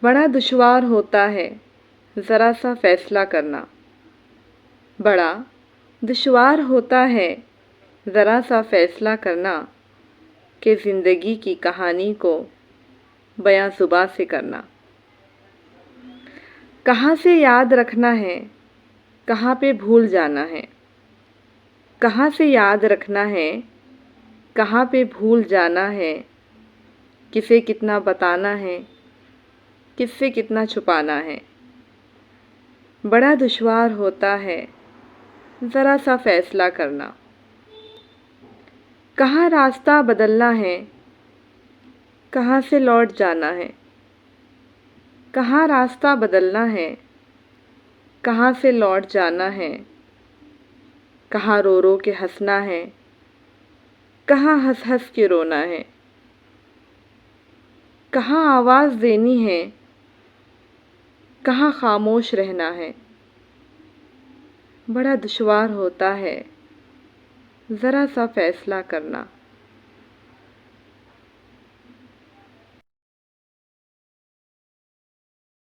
बड़ा दुश्वार होता है ज़रा सा फ़ैसला करना। बड़ा दुश्वार होता है ज़रा सा फ़ैसला करना कि ज़िंदगी की कहानी को बयां ज़ुबां से करना। कहाँ से याद रखना है, कहाँ पे भूल जाना है। कहाँ से याद रखना है, कहाँ पे भूल जाना है। किसे कितना बताना है, किससे कितना छुपाना है। बड़ा दुश्वार होता है ज़रा सा फ़ैसला करना। कहाँ रास्ता बदलना है, कहाँ से लौट जाना है। कहाँ रास्ता बदलना है, कहाँ से लौट जाना है। कहाँ रो रो के हंसना है, कहाँ हंस हंस के रोना है। कहाँ आवाज़ देनी है, कहाँ खामोश रहना है। बड़ा दुश्वार होता है ज़रा सा फ़ैसला करना।